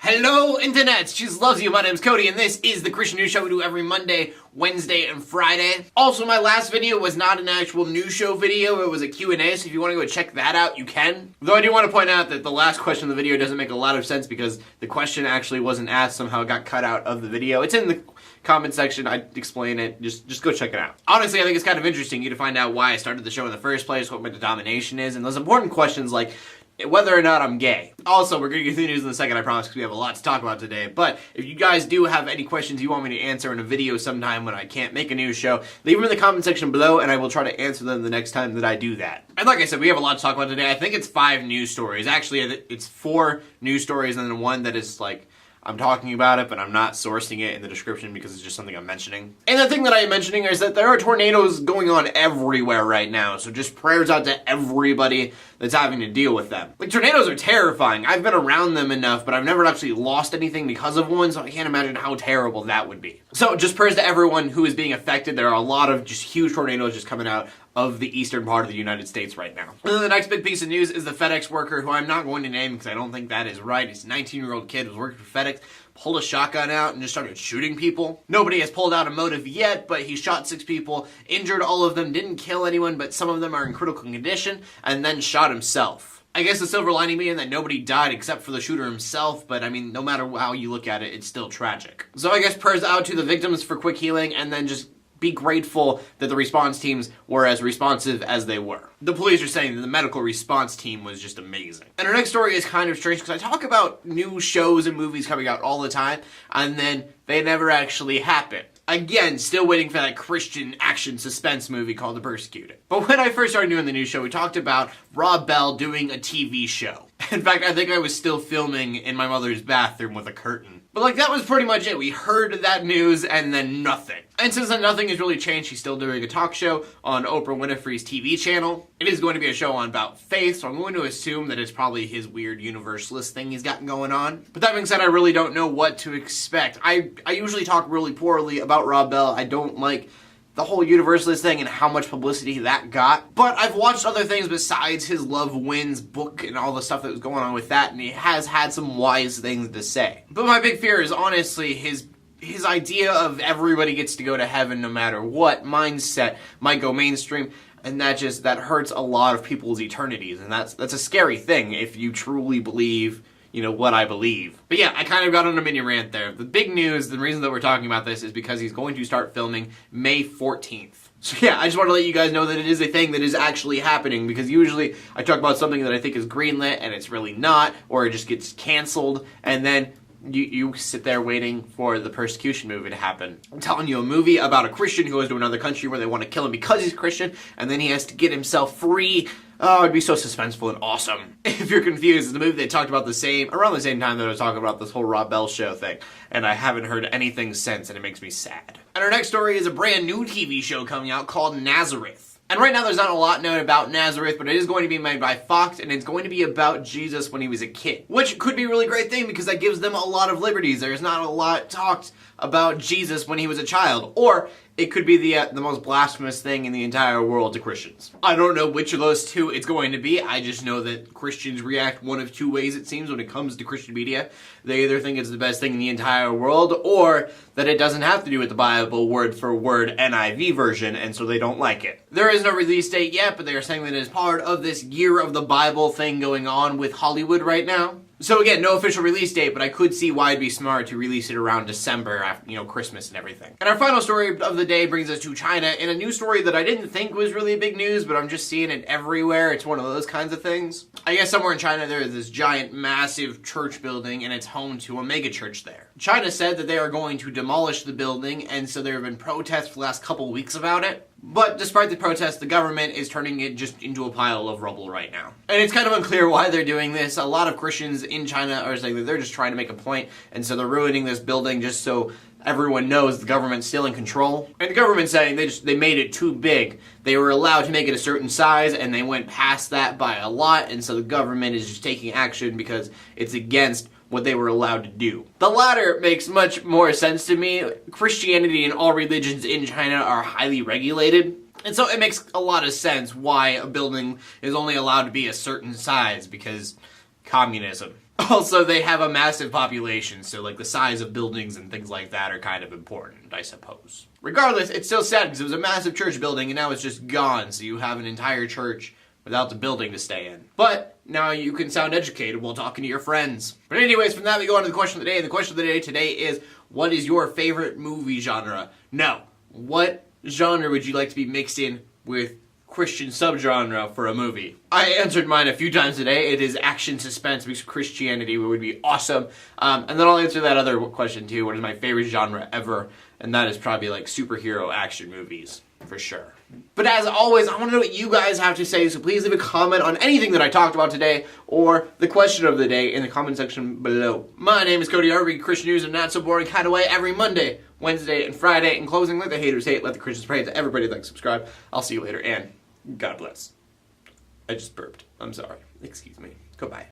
Hello, Internet! She loves you. My name's Cody, and this is the Christian News Show we do every Monday, Wednesday, and Friday. Also, my last video was not an actual news show video. It was a Q&A, so if you want to go check that out, you can. Though I do want to point out that the last question of the video doesn't make a lot of sense because the question actually wasn't asked. Somehow it got cut out of the video. It's in the comment section. I explain it. Just go check it out. Honestly, I think it's kind of interesting to find out why I started the show in the first place, what my denomination is, and those important questions like whether or not I'm gay. Also, we're going to get through the news in a second, I promise, because we have a lot to talk about today. But if you guys do have any questions you want me to answer in a video sometime when I can't make a news show, leave them in the comment section below, and I will try to answer them the next time that I do that. And like I said, we have a lot to talk about today. I think it's 5 news stories. Actually, it's 4 news stories and then one that is like, I'm talking about it, but I'm not sourcing it in the description because it's just something I'm mentioning. And the thing that I am mentioning is that there are tornadoes going on everywhere right now, so just prayers out to everybody that's having to deal with them. Like, tornadoes are terrifying. I've been around them enough, but I've never actually lost anything because of one, so I can't imagine how terrible that would be. So just prayers to everyone who is being affected. There are a lot of just huge tornadoes just coming out of the eastern part of the United States right now. And then the next big piece of news is the FedEx worker, who I'm not going to name because I don't think that is right. He's a 19-year-old kid who was working for FedEx, pulled a shotgun out and just started shooting people. Nobody has pulled out a motive yet, but he shot 6 people, injured all of them, didn't kill anyone, but some of them are in critical condition, and then shot himself. I guess the silver lining being that nobody died except for the shooter himself, but I mean, no matter how you look at it, it's still tragic. So I guess prayers out to the victims for quick healing, and then just be grateful that the response teams were as responsive as they were. The police are saying that the medical response team was just amazing. And our next story is kind of strange because I talk about new shows and movies coming out all the time, and then they never actually happen. Again, still waiting for that Christian action suspense movie called The Persecuted. But when I first started doing the news show, we talked about Rob Bell doing a TV show. In fact, I think I was still filming in my mother's bathroom with a curtain. But like, that was pretty much it. We heard that news and then nothing. And since then nothing has really changed, he's still doing a talk show on Oprah Winfrey's TV channel. It is going to be a show on about faith, so I'm going to assume that it's probably his weird universalist thing he's got going on. But that being said, I really don't know what to expect. I usually talk really poorly about Rob Bell. I don't like the whole universalist thing and how much publicity that got. But I've watched other things besides his Love Wins book and all the stuff that was going on with that, and he has had some wise things to say. But my big fear is honestly his idea of everybody gets to go to heaven no matter what mindset might go mainstream, and that hurts a lot of people's eternities, and that's a scary thing if you truly believe, you know, what I believe. But yeah, I kind of got on a mini rant there. The big news, the reason that we're talking about this is because he's going to start filming May 14th. So yeah, I just want to let you guys know that it is a thing that is actually happening, because usually I talk about something that I think is greenlit and it's really not, or it just gets canceled, and then you sit there waiting for the persecution movie to happen. I'm telling you, a movie about a Christian who goes to another country where they want to kill him because he's Christian, and then he has to get himself free. Oh, it'd be so suspenseful and awesome. If you're confused, it's the movie they talked about around the same time that I was talking about this whole Rob Bell show thing, and I haven't heard anything since, and it makes me sad. And our next story is a brand new TV show coming out called Nazareth. And right now there's not a lot known about Nazareth, but it is going to be made by Fox, and it's going to be about Jesus when he was a kid. Which could be a really great thing because that gives them a lot of liberties. There's not a lot talked about Jesus when he was a child. Or it could be the most blasphemous thing in the entire world to Christians. I don't know which of those two it's going to be. I just know that Christians react one of 2 ways, it seems, when it comes to Christian media. They either think it's the best thing in the entire world, or that it doesn't have to do with the Bible word for word NIV version, and so they don't like it. There is no release date yet, but they are saying that it is part of this Year of the Bible thing going on with Hollywood right now. So again, no official release date, but I could see why it'd be smart to release it around December, after, you know, Christmas and everything. And our final story of the day brings us to China, in a news story that I didn't think was really big news, but I'm just seeing it everywhere. It's one of those kinds of things. I guess somewhere in China there is this giant, massive church building, and it's home to a mega church there. China said that they are going to demolish the building, and so there have been protests for the last couple weeks about it. But despite the protests, the government is turning it just into a pile of rubble right now. And it's kind of unclear why they're doing this. A lot of Christians in China are saying that they're just trying to make a point, and so they're ruining this building just so everyone knows the government's still in control. And the government's saying they made it too big. They were allowed to make it a certain size, and they went past that by a lot, and so the government is just taking action because it's against what they were allowed to do. The latter makes much more sense to me. Christianity and all religions in China are highly regulated, and so it makes a lot of sense why a building is only allowed to be a certain size, because communism. Also, they have a massive population, so like the size of buildings and things like that are kind of important, I suppose. Regardless, it's still sad because it was a massive church building and now it's just gone, so you have an entire church without the building to stay in. But now you can sound educated while talking to your friends. But anyways, from that we go on to the question of the day, and the question of the day today is, what is your favorite movie genre? No, what genre would you like to be mixed in with Christian subgenre for a movie? I answered mine a few times today. It is action suspense mixed with Christianity, which would be awesome. And then I'll answer that other question too. What is my favorite genre ever? And that is probably like superhero action movies, for sure. But as always, I want to know what you guys have to say, so please leave a comment on anything that I talked about today, or the question of the day in the comment section below. My name is Cody. I read Christian news in a not so boring kind of way every Monday, Wednesday, and Friday. In closing, let the haters hate, let the Christians pray. To everybody like, subscribe. I'll see you later, and God bless. I just burped. I'm sorry. Excuse me. Goodbye.